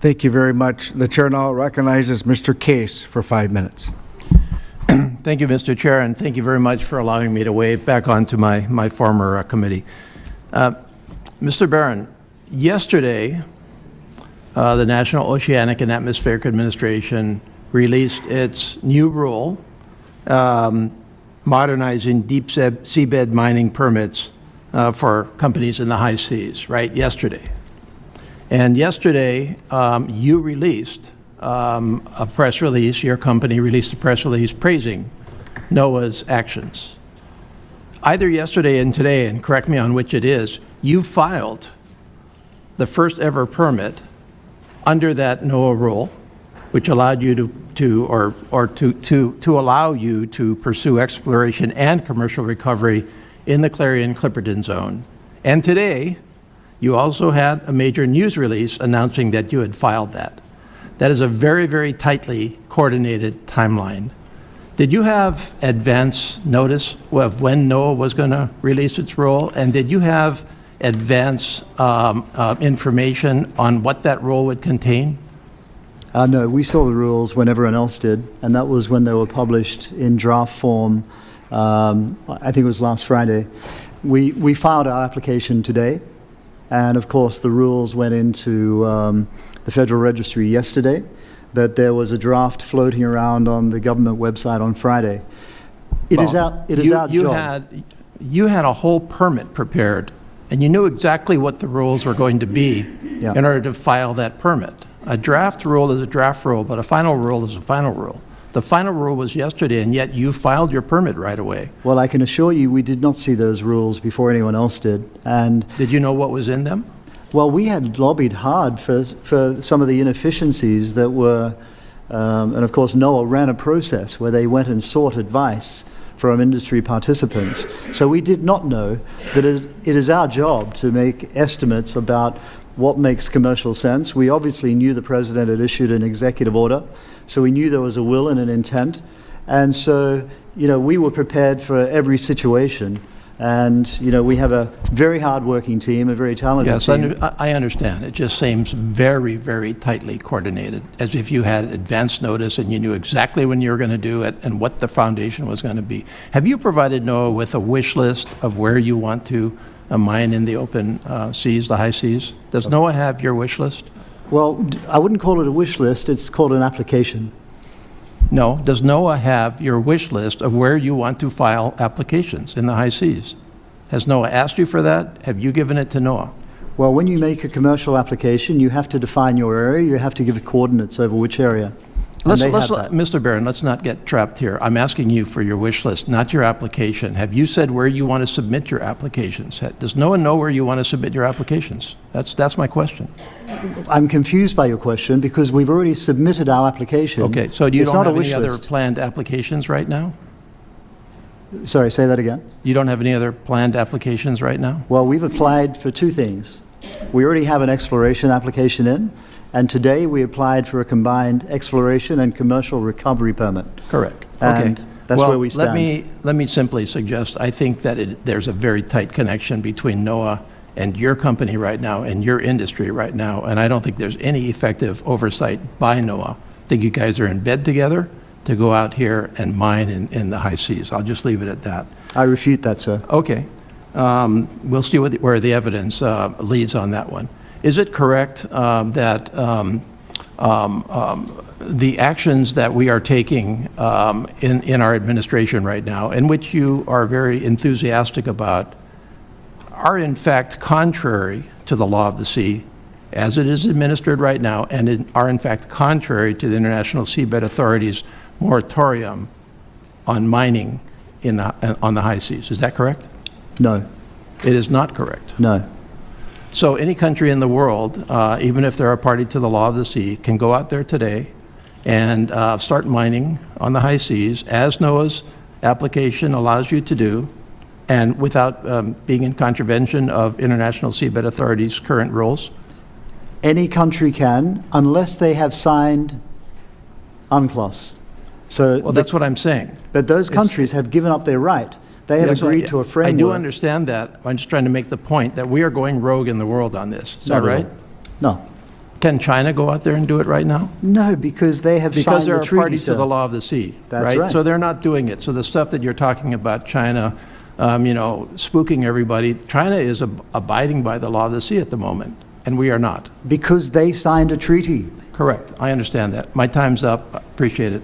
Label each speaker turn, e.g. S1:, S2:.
S1: Thank you very much. The chair now recognizes Mr. Case for 5 minutes.
S2: Thank you, Mr. Chair, and thank you very much for allowing me to wave back onto my former committee. Mr. Barron, yesterday, the National Oceanic and Atmospheric Administration released its new rule modernizing deep seabed mining permits for companies in the high seas, right, yesterday. And yesterday, you released a press release, your company released a press release praising NOAA's actions. Either yesterday and today, and correct me on which it is, you filed the first ever permit under that NOAA rule, which allowed you to allow you to pursue exploration and commercial recovery in the Clarion-Clipperton Zone. And today, you also had a major news release announcing that you had filed that. That is a very, very tightly coordinated timeline. Did you have advance notice of when NOAA was going to release its rule? And did you have advance information on what that rule would contain?
S3: No, we saw the rules when everyone else did, and that was when they were published in draft form, I think it was last Friday. We filed our application today, and of course the rules went into the Federal Registry yesterday, but there was a draft floating around on the government website on Friday. It is our job. You had a whole permit prepared, and you knew exactly what the rules were going to be in order to file that permit. A draft rule is a draft rule, but a final rule is a final rule. The final rule was yesterday, and yet you filed your permit right away. Well, I can assure you we did not see those rules before anyone else did. And
S2: did you know what was in them?
S3: Well, we had lobbied hard for some of the inefficiencies that were, and of course NOAA ran a process where they went and sought advice from industry participants. So we did not know that it is our job to make estimates about what makes commercial sense. We obviously knew the President had issued an executive order, so we knew there was a will and an intent. And so, we were prepared for every situation. And, we have a very hard-working team, a very talented team.
S2: Yes, I understand. It just seems very, very tightly coordinated, as if you had advance notice and you knew exactly when you were going to do it and what the foundation was going to be. Have you provided NOAA with a wish list of where you want to mine in the open seas, the high seas? Does NOAA have your wish list?
S3: Well, I wouldn't call it a wish list. It's called an application.
S2: No. Does NOAA have your wish list of where you want to file applications in the high seas? Has NOAA asked you for that? Have you given it to NOAA?
S3: Well, when you make a commercial application, you have to define your area. You have to give the coordinates over which area.
S2: Mr. Barron, let's not get trapped here. I'm asking you for your wish list, not your application. Have you said where you want to submit your applications? Does NOAA know where you want to submit your applications? That's my question.
S3: I'm confused by your question because we've already submitted our application.
S2: Okay, so you don't have any other planned applications right now?
S3: Sorry, say that again.
S2: You don't have any other planned applications right now?
S3: Well, we've applied for two things. We already have an exploration application in, and today we applied for a combined exploration and commercial recovery permit.
S2: Correct.
S3: And
S2: okay.
S3: That's where we stand.
S2: Let me simply suggest, I think that there's a very tight connection between NOAA and your company right now and your industry right now, and I don't think there's any effective oversight by NOAA. I think you guys are in bed together to go out here and mine in the high seas. I'll just leave it at that.
S3: I refute that, sir.
S2: Okay. We'll see where the evidence leads on that one. Is it correct that the actions that we are taking in our administration right now, in which you are very enthusiastic about, are in fact contrary to the law of the sea as it is administered right now, and are in fact contrary to the International Seabed Authority's moratorium on mining on the high seas? Is that correct?
S3: No.
S2: It is not correct?
S3: No.
S2: So any country in the world, even if they're a party to the law of the sea, can go out there today and start mining on the high seas, as NOAA's application allows you to do, and without being in contravention of International Seabed Authority's current rules?
S3: Any country can, unless they have signed UNCLOS.
S2: Well, that's what I'm saying.
S3: But those countries have given up their right. They have agreed to a framework.
S2: I do understand that. I'm just trying to make the point that we are going rogue in the world on this. Is that right?
S3: No.
S2: Can China go out there and do it right now?
S3: No, because they have
S2: Because
S3: signed
S2: they're
S3: the
S2: a
S3: treaty,
S2: party to
S3: sir.
S2: the law of the sea,
S3: That's
S2: right?
S3: right.
S2: So they're not doing it. So the stuff that you're talking about, China, spooking everybody, China is abiding by the law of the sea at the moment, and we are not.
S3: Because they signed a treaty.
S2: Correct. I understand that. My time's up. Appreciate it.